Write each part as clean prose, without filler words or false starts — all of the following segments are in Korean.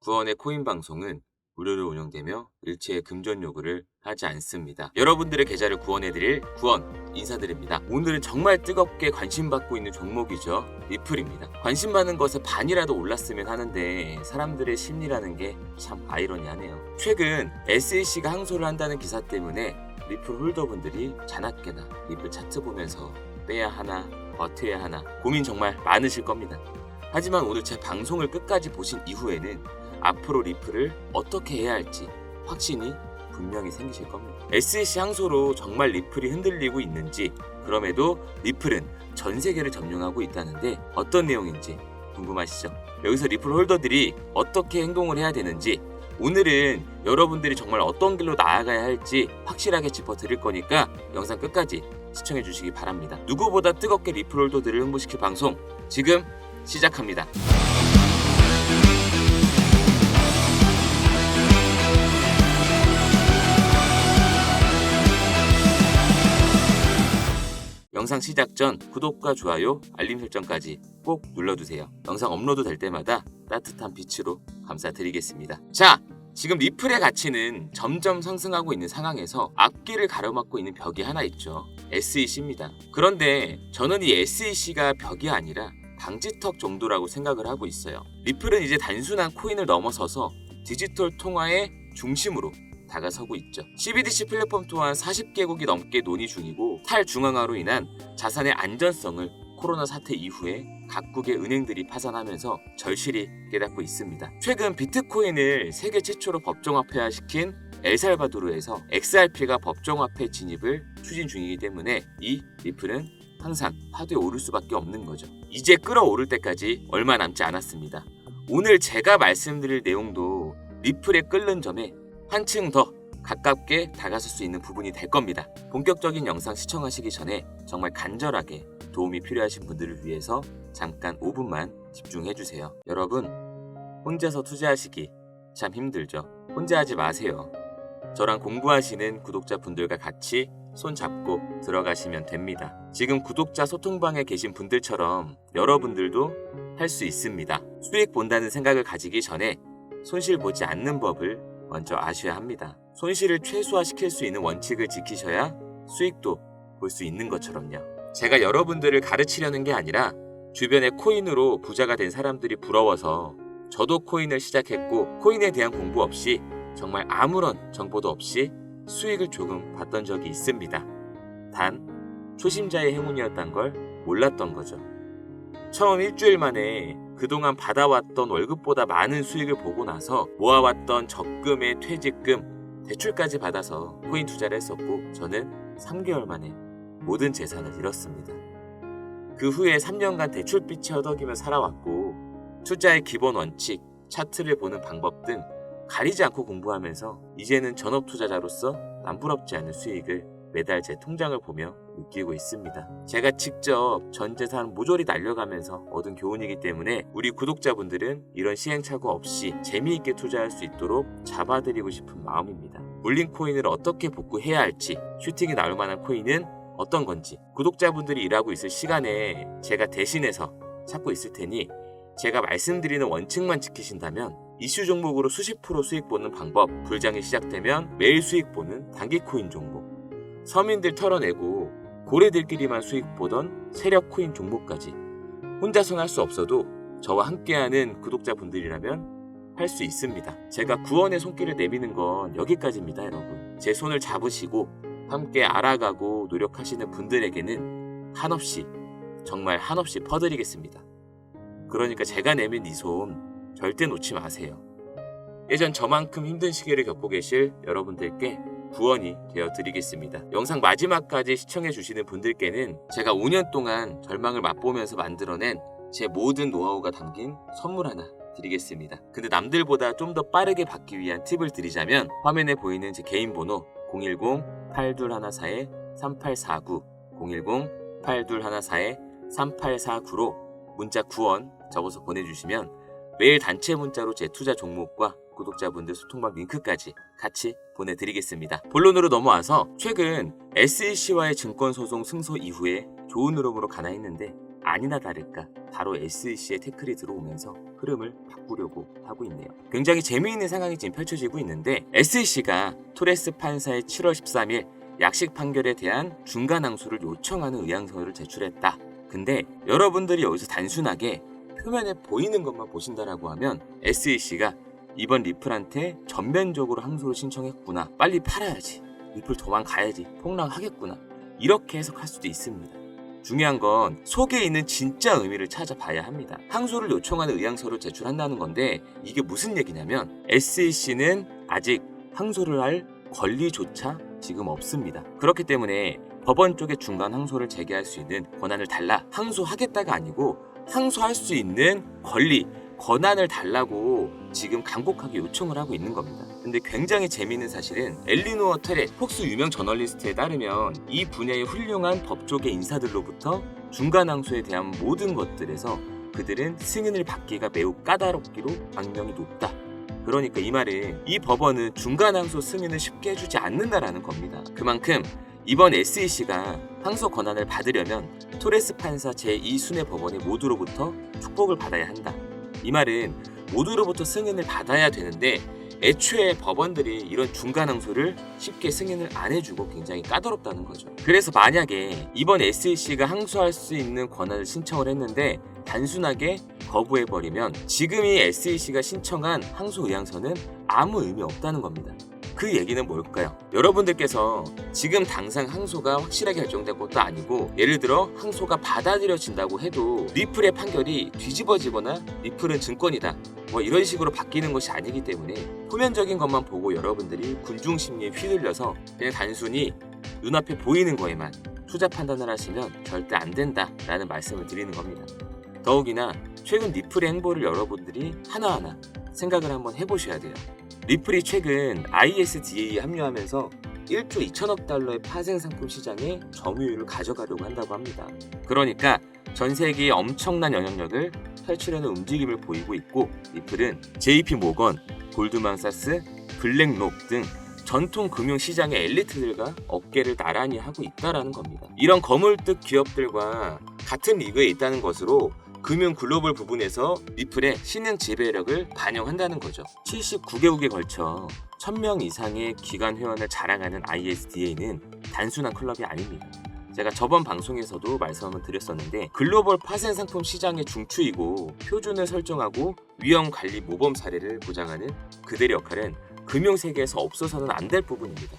구원의 코인 방송은 무료로 운영되며 일체의 금전 요구를 하지 않습니다. 여러분들의 계좌를 구원해드릴 구원 인사드립니다. 오늘은 정말 뜨겁게 관심받고 있는 종목이죠. 리플입니다. 관심받는 것에 반이라도 올랐으면 하는데 사람들의 심리라는 게 참 아이러니하네요. 최근 SEC가 항소를 한다는 기사 때문에 리플 홀더분들이 자나깨나 리플 차트 보면서 빼야 하나 버텨야 하나 고민 정말 많으실 겁니다. 하지만 오늘 제 방송을 끝까지 보신 이후에는 앞으로 리플을 어떻게 해야 할지 확신이 분명히 생기실 겁니다. SEC 항소로 정말 리플이 흔들리고 있는지, 그럼에도 리플은 전 세계를 점령하고 있다는데 어떤 내용인지 궁금하시죠? 여기서 리플 홀더들이 어떻게 행동을 해야 되는지, 오늘은 여러분들이 정말 어떤 길로 나아가야 할지 확실하게 짚어드릴 거니까 영상 끝까지 시청해 주시기 바랍니다. 누구보다 뜨겁게 리플 홀더들을 흥분시킬 방송 지금 시작합니다. 영상 시작 전 구독과 좋아요, 알림 설정까지 꼭 눌러주세요. 영상 업로드 될 때마다 따뜻한 빛으로 감사드리겠습니다. 자, 지금 리플의 가치는 점점 상승하고 있는 상황에서 앞길을 가로막고 있는 벽이 하나 있죠. SEC입니다. 그런데 저는 이 SEC가 벽이 아니라 방지턱 정도라고 생각을 하고 있어요. 리플은 이제 단순한 코인을 넘어서서 디지털 통화의 중심으로 다가서고 있죠. CBDC 플랫폼 또한 40개국이 넘게 논의 중이고, 탈중앙화로 인한 자산의 안전성을 코로나 사태 이후에 각국의 은행들이 파산하면서 절실히 깨닫고 있습니다. 최근 비트코인을 세계 최초로 법정화폐화시킨 엘살바도르에서 XRP가 법정화폐 진입을 추진 중이기 때문에 이 리플은 항상 파도에 오를 수밖에 없는 거죠. 이제 끌어오를 때까지 얼마 남지 않았습니다. 오늘 제가 말씀드릴 내용도 리플에 끓는 점에 한층 더 가깝게 다가설 수 있는 부분이 될 겁니다. 본격적인 영상 시청하시기 전에 정말 간절하게 도움이 필요하신 분들을 위해서 잠깐 5분만 집중해주세요. 여러분, 혼자서 투자하시기 참 힘들죠? 혼자 하지 마세요. 저랑 공부하시는 구독자분들과 같이 손잡고 들어가시면 됩니다. 지금 구독자 소통방에 계신 분들처럼 여러분들도 할 수 있습니다. 수익 본다는 생각을 가지기 전에 손실 보지 않는 법을 먼저 아셔야 합니다. 손실을 최소화시킬 수 있는 원칙을 지키셔야 수익도 볼 수 있는 것처럼요. 제가 여러분들을 가르치려는 게 아니라 주변에 코인으로 부자가 된 사람들이 부러워서 저도 코인을 시작했고, 코인에 대한 공부 없이 정말 아무런 정보도 없이 수익을 조금 봤던 적이 있습니다. 단 초심자의 행운이었던 걸 몰랐던 거죠. 처음 일주일 만에 그동안 받아왔던 월급보다 많은 수익을 보고 나서 모아왔던 적금에 퇴직금, 대출까지 받아서 코인 투자를 했었고, 저는 3개월 만에 모든 재산을 잃었습니다. 그 후에 3년간 대출빚이 허덕이며 살아왔고, 투자의 기본 원칙, 차트를 보는 방법 등 가리지 않고 공부하면서 이제는 전업 투자자로서 남부럽지 않은 수익을 매달 제 통장을 보며 느끼고 있습니다. 제가 직접 전 재산 모조리 날려가면서 얻은 교훈이기 때문에 우리 구독자분들은 이런 시행착오 없이 재미있게 투자할 수 있도록 잡아드리고 싶은 마음입니다. 물린 코인을 어떻게 복구해야 할지, 슈팅이 나올 만한 코인은 어떤 건지, 구독자분들이 일하고 있을 시간에 제가 대신해서 찾고 있을 테니 제가 말씀드리는 원칙만 지키신다면 이슈 종목으로 수십 프로 수익 보는 방법, 불장이 시작되면 매일 수익 보는 단기 코인 종목, 서민들 털어내고 고래들끼리만 수익 보던 세력 코인 종목까지 혼자선 할 수 없어도 저와 함께하는 구독자분들이라면 할 수 있습니다. 제가 구원의 손길을 내미는 건 여기까지입니다, 여러분. 제 손을 잡으시고 함께 알아가고 노력하시는 분들에게는 한없이, 정말 한없이 퍼드리겠습니다. 그러니까 제가 내민 이 손 절대 놓지 마세요. 예전 저만큼 힘든 시기를 겪고 계실 여러분들께 구원이 되어드리겠습니다. 영상 마지막까지 시청해주시는 분들께는 제가 5년 동안 절망을 맛보면서 만들어낸 제 모든 노하우가 담긴 선물 하나 드리겠습니다. 근데 남들보다 좀 더 빠르게 받기 위한 팁을 드리자면, 화면에 보이는 제 개인 번호 010-8214-3849 010-8214-3849로 문자 구원 적어서 보내주시면 매일 단체 문자로 제 투자 종목과 구독자분들 소통방 링크까지 같이 보내드리겠습니다. 본론으로 넘어와서 최근 SEC와의 증권소송 승소 이후에 좋은 흐름으로 가나 했는데 아니나 다를까 바로 SEC의 태클이 들어오면서 흐름을 바꾸려고 하고 있네요. 굉장히 재미있는 상황이 지금 펼쳐지고 있는데 SEC가 토레스 판사의 7월 13일 약식 판결에 대한 중간 항소를 요청하는 의향서를 제출했다. 근데 여러분들이 여기서 단순하게 표면에 보이는 것만 보신다라고 하면 SEC가 이번 리플한테 전면적으로 항소를 신청했구나. 빨리 팔아야지. 리플 도망가야지. 폭락하겠구나. 이렇게 해석할 수도 있습니다. 중요한 건 속에 있는 진짜 의미를 찾아봐야 합니다. 항소를 요청하는 의향서를 제출한다는 건데 이게 무슨 얘기냐면 SEC는 아직 항소를 할 권리조차 지금 없습니다. 그렇기 때문에 법원 쪽에 중간 항소를 제기할 수 있는 권한을 달라. 항소하겠다가 아니고 항소할 수 있는 권리, 권한을 달라고 지금 간곡하게 요청을 하고 있는 겁니다. 근데 굉장히 재미있는 사실은 엘리노어 테렛, 폭스 유명 저널리스트에 따르면 이 분야의 훌륭한 법조계 인사들로부터 중간 항소에 대한 모든 것들에서 그들은 승인을 받기가 매우 까다롭기로 악명이 높다. 그러니까 이 말은 이 법원은 중간 항소 승인을 쉽게 해주지 않는다라는 겁니다. 그만큼 이번 SEC가 항소 권한을 받으려면 토레스 판사 제2순회 법원의 모두로부터 축복을 받아야 한다. 이 말은 모두로부터 승인을 받아야 되는데 애초에 법원들이 이런 중간 항소를 쉽게 승인을 안 해주고 굉장히 까다롭다는 거죠. 그래서 만약에 이번 SEC가 항소할 수 있는 권한을 신청을 했는데 단순하게 거부해버리면 지금 이 SEC가 신청한 항소 의향서는 아무 의미 없다는 겁니다. 그 얘기는 뭘까요? 여러분들께서 지금 당장 항소가 확실하게 결정된 것도 아니고 예를 들어 항소가 받아들여진다고 해도 리플의 판결이 뒤집어지거나 리플은 증권이다 뭐 이런 식으로 바뀌는 것이 아니기 때문에 표면적인 것만 보고 여러분들이 군중 심리에 휘둘려서 그냥 단순히 눈앞에 보이는 거에만 투자 판단을 하시면 절대 안 된다라는 말씀을 드리는 겁니다. 더욱이나 최근 리플의 행보를 여러분들이 하나하나 생각을 한번 해보셔야 돼요. 리플이 최근 ISDA에 합류하면서 1조 2천억 달러의 파생 상품 시장에 점유율을 가져가려고 한다고 합니다. 그러니까 전 세계에 엄청난 영향력을 펼치려는 움직임을 보이고 있고 리플은 JP 모건, 골드만사스, 블랙록 등 전통 금융 시장의 엘리트들과 어깨를 나란히 하고 있다라는 겁니다. 이런 거물급 기업들과 같은 리그에 있다는 것으로 금융 글로벌 부분에서 리플의 신흥 지배력을 반영한다는 거죠. 79개국에 걸쳐 1000명 이상의 기관 회원을 자랑하는 ISDA는 단순한 클럽이 아닙니다. 제가 저번 방송에서도 말씀을 드렸었는데 글로벌 파생 상품 시장의 중추이고 표준을 설정하고 위험 관리 모범 사례를 보장하는 그들의 역할은 금융 세계에서 없어서는 안 될 부분입니다.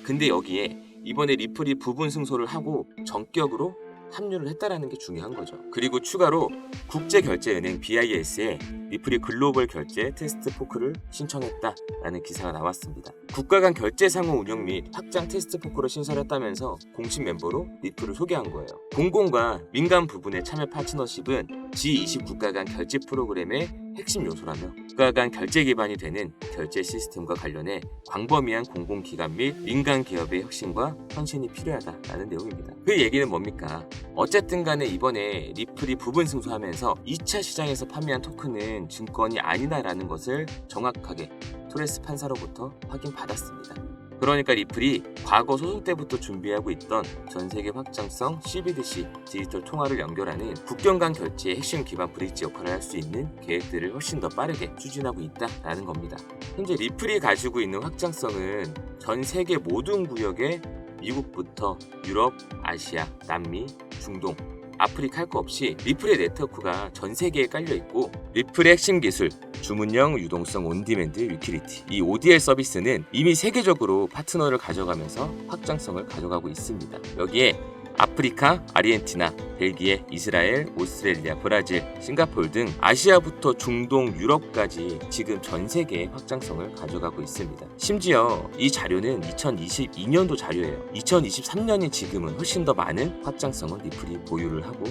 근데 여기에 이번에 리플이 부분 승소를 하고 전격으로 합류를 했다라는 게 중요한 거죠. 그리고 추가로 국제결제은행 BIS에 리플이 글로벌 결제 테스트 포크를 신청했다라는 기사가 나왔습니다. 국가 간 결제 상호 운영 및 확장 테스트 포크를 신설했다면서 공식 멤버로 리플을 소개한 거예요. 공공과 민간 부분의 참여 파트너십은 G20 국가 간 결제 프로그램의 핵심 요소라며 국가 간 결제 기반이 되는 결제 시스템과 관련해 광범위한 공공기관 및 민간 기업의 혁신과 헌신이 필요하다라는 내용입니다. 그 얘기는 뭡니까? 어쨌든 간에 이번에 리플이 부분 승소하면서 2차 시장에서 판매한 토큰은 증권이 아니다라는 것을 정확하게 토레스 판사로부터 확인받았습니다. 그러니까 리플이 과거 소송 때부터 준비하고 있던 전세계 확장성 CBDC 디지털 통화를 연결하는 국경 간 결제의 핵심 기반 브릿지 역할을 할 수 있는 계획들을 훨씬 더 빠르게 추진하고 있다라는 겁니다. 현재 리플이 가지고 있는 확장성은 전 세계 모든 구역에 미국부터 유럽, 아시아, 남미, 중동, 아프리카 할 거 없이 리플의 네트워크가 전 세계에 깔려 있고 리플의 핵심 기술 주문형 유동성 온디맨드 유틸리티 이 ODL 서비스는 이미 세계적으로 파트너를 가져가면서 확장성을 가져가고 있습니다. 여기에 아프리카, 아르헨티나, 벨기에, 이스라엘, 오스트레일리아, 브라질, 싱가포르 등 아시아부터 중동, 유럽까지 지금 전 세계의 확장성을 가져가고 있습니다. 심지어 이 자료는 2022년도 자료예요. 2023년인 지금은 훨씬 더 많은 확장성을 리플이 보유를 하고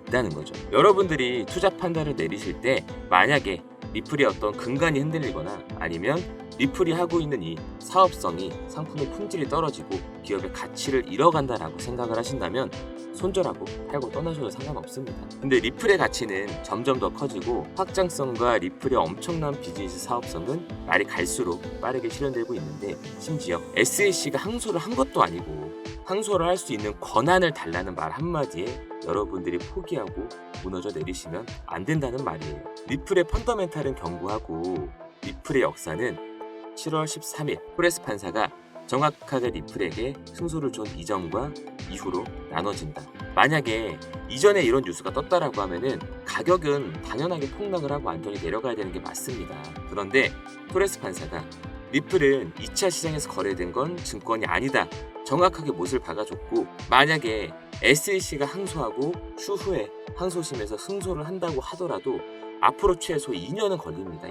있다는 거죠. 여러분들이 투자 판단을 내리실 때 만약에 리플의 어떤 근간이 흔들리거나 아니면 리플이 하고 있는 이 사업성이 상품의 품질이 떨어지고 기업의 가치를 잃어간다라고 생각을 하신다면 손절하고 팔고 떠나셔도 상관없습니다. 근데 리플의 가치는 점점 더 커지고 확장성과 리플의 엄청난 비즈니스 사업성은 날이 갈수록 빠르게 실현되고 있는데 심지어 SEC가 항소를 한 것도 아니고 항소를 할 수 있는 권한을 달라는 말 한마디에 여러분들이 포기하고 무너져 내리시면 안 된다는 말이에요. 리플의 펀더멘탈은 견고하고 리플의 역사는 7월 13일 토레스 판사가 정확하게 리플에게 승소를 준 이전과 이후로 나눠진다. 만약에 이전에 이런 뉴스가 떴다라고 하면은 가격은 당연하게 폭락을 하고 완전히 내려가야 되는 게 맞습니다. 그런데 토레스 판사가 리플은 2차 시장에서 거래된 건 증권이 아니다. 정확하게 못을 박아줬고, 만약에 SEC가 항소하고 추후에 항소심에서 승소를 한다고 하더라도 앞으로 최소 2년은 걸립니다.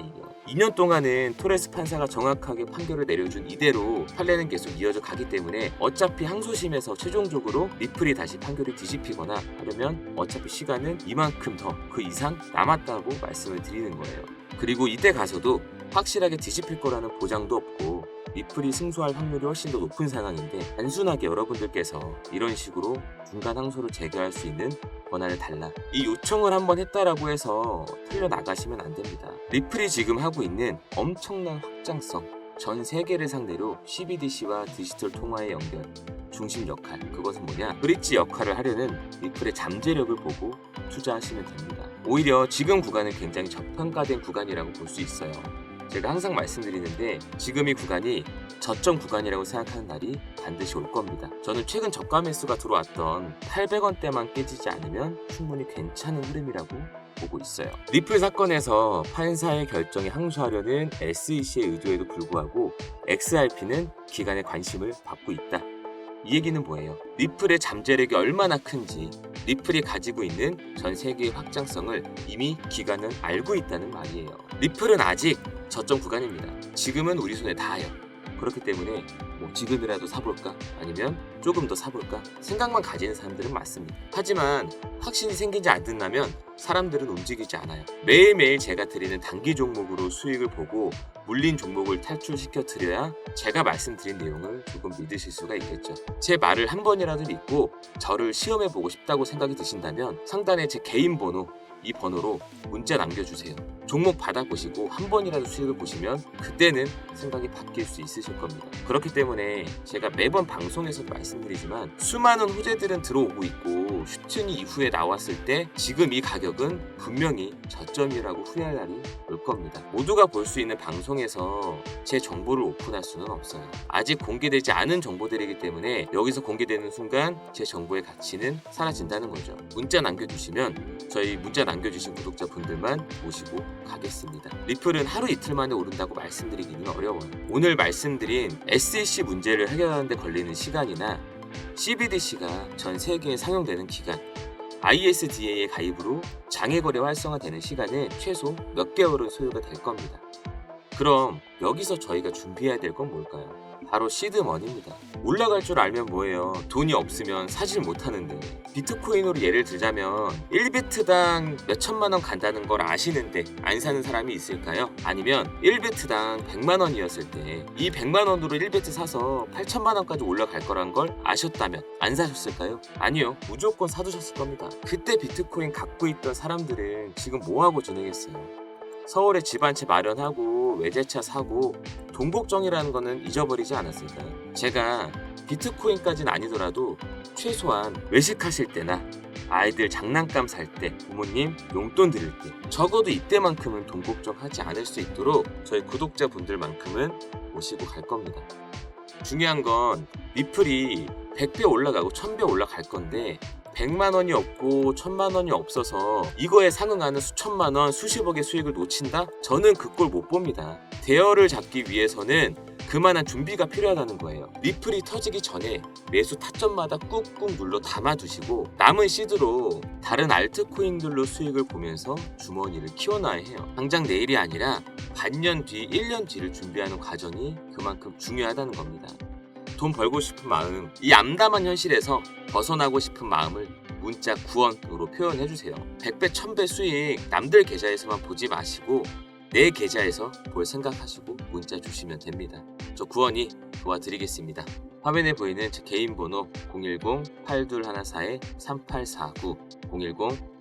2년 동안은 토레스 판사가 정확하게 판결을 내려준 이대로 판례는 계속 이어져 가기 때문에 어차피 항소심에서 최종적으로 리플이 다시 판결을 뒤집히거나 하려면 어차피 시간은 이만큼 더 그 이상 남았다고 말씀을 드리는 거예요. 그리고 이때 가서도 확실하게 뒤집힐 거라는 보장도 없고 리플이 승소할 확률이 훨씬 더 높은 상황인데, 단순하게 여러분들께서 이런 식으로 중간 항소를 제기할 수 있는 권한을 달라, 이 요청을 한번 했다라고 해서 틀려나가시면 안 됩니다. 리플이 지금 하고 있는 엄청난 확장성, 전 세계를 상대로 CBDC와 디지털 통화의 연결, 중심 역할, 그것은 뭐냐? 브릿지 역할을 하려는 리플의 잠재력을 보고 투자하시면 됩니다. 오히려 지금 구간은 굉장히 저평가된 구간이라고 볼 수 있어요. 제가 항상 말씀드리는데 지금 이 구간이 저점 구간이라고 생각하는 날이 반드시 올 겁니다. 저는 최근 저가 매수가 들어왔던 800원대만 깨지지 않으면 충분히 괜찮은 흐름이라고 보고 있어요. 리플 사건에서 판사의 결정에 항소하려는 SEC의 의도에도 불구하고 XRP는 기관의 관심을 받고 있다. 이 얘기는 뭐예요? 리플의 잠재력이 얼마나 큰지, 리플이 가지고 있는 전 세계의 확장성을 이미 기관은 알고 있다는 말이에요. 리플은 아직 저점 구간입니다. 지금은 우리 손에 닿아요. 그렇기 때문에 뭐 지금이라도 사볼까? 아니면 조금 더 사볼까? 생각만 가지는 사람들은 많습니다. 하지만 확신이 생기지 않는다면 사람들은 움직이지 않아요. 매일매일 제가 드리는 단기 종목으로 수익을 보고 물린 종목을 탈출시켜 드려야 제가 말씀드린 내용을 조금 믿으실 수가 있겠죠. 제 말을 한 번이라도 믿고 저를 시험해보고 싶다고 생각이 드신다면 상단에 제 개인 번호, 이 번호로 문자 남겨주세요. 종목 받아보시고 한 번이라도 수익을 보시면 그때는 생각이 바뀔 수 있으실 겁니다. 그렇기 때문에 제가 매번 방송에서도 말씀드리지만 수많은 호재들은 들어오고 있고 슈트니 이후에 나왔을 때 지금 이 가격은 분명히 저점이라고 후회할 날이 올 겁니다. 모두가 볼 수 있는 방송에서 제 정보를 오픈할 수는 없어요. 아직 공개되지 않은 정보들이기 때문에 여기서 공개되는 순간 제 정보의 가치는 사라진다는 거죠. 문자 남겨주시면 저희 문자 남겨주신 구독자분들만 모시고 가겠습니다. 리플은 하루 이틀 만에 오른다고 말씀드리기는 어려워요. 오늘 말씀드린 SEC 문제를 해결하는 데 걸리는 시간이나 CBDC가 전 세계에 상용되는 기간, ISDA의 가입으로 장외거래 활성화되는 시간은 최소 몇 개월은 소요가 될 겁니다. 그럼 여기서 저희가 준비해야 될 건 뭘까요? 바로 시드머니입니다. 올라갈 줄 알면 뭐예요? 돈이 없으면 사질 못하는데, 비트코인으로 예를 들자면 1비트당 몇천만 원 간다는 걸 아시는데 안 사는 사람이 있을까요? 아니면 1비트당 100만 원이었을 때 이 100만 원으로 1비트 사서 8천만 원까지 올라갈 거란 걸 아셨다면 안 사셨을까요? 아니요, 무조건 사두셨을 겁니다. 그때 비트코인 갖고 있던 사람들은 지금 뭐하고 지내겠어요? 서울에 집 한 채 마련하고 외제차 사고 돈 걱정이라는 거는 잊어버리지 않았을까요? 제가 비트코인까지는 아니더라도 최소한 외식하실 때나 아이들 장난감 살 때, 부모님 용돈 드릴 때 적어도 이때만큼은 돈 걱정하지 않을 수 있도록 저희 구독자분들만큼은 모시고 갈 겁니다. 중요한 건 리플이 100배 올라가고 1000배 올라갈 건데 100만 원이 없고 1000만 원이 없어서 이거에 상응하는 수천만 원, 수십억의 수익을 놓친다? 저는 그 꼴 못 봅니다. 대여를 잡기 위해서는 그만한 준비가 필요하다는 거예요. 리플이 터지기 전에 매수 타점마다 꾹꾹 눌러 담아두시고 남은 시드로 다른 알트코인들로 수익을 보면서 주머니를 키워놔야 해요. 당장 내일이 아니라 반년 뒤, 1년 뒤를 준비하는 과정이 그만큼 중요하다는 겁니다. 돈 벌고 싶은 마음, 이 암담한 현실에서 벗어나고 싶은 마음을 문자 구원으로 표현해주세요. 100배, 1000배 수익 남들 계좌에서만 보지 마시고 내 계좌에서 볼 생각하시고 문자 주시면 됩니다. 저 구원이 도와드리겠습니다. 화면에 보이는 제 개인 번호 010-8214-3849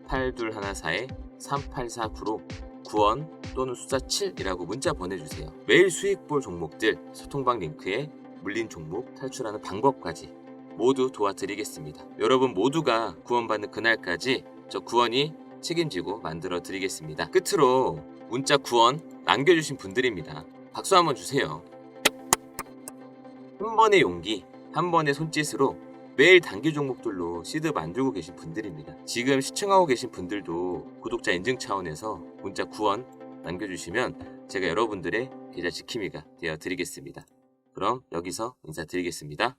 010-8214-3849로 구원 또는 숫자 7이라고 문자 보내주세요. 매일 수익 볼 종목들 소통방 링크에 물린 종목 탈출하는 방법까지 모두 도와드리겠습니다. 여러분 모두가 구원받는 그날까지 저 구원이 책임지고 만들어 드리겠습니다. 끝으로 문자 구원 남겨주신 분들입니다. 박수 한번 주세요. 한 번의 용기, 한 번의 손짓으로 매일 단기 종목들로 시드 만들고 계신 분들입니다. 지금 시청하고 계신 분들도 구독자 인증 차원에서 문자 구원 남겨주시면 제가 여러분들의 계좌 지킴이가 되어 드리겠습니다. 그럼 여기서 인사드리겠습니다.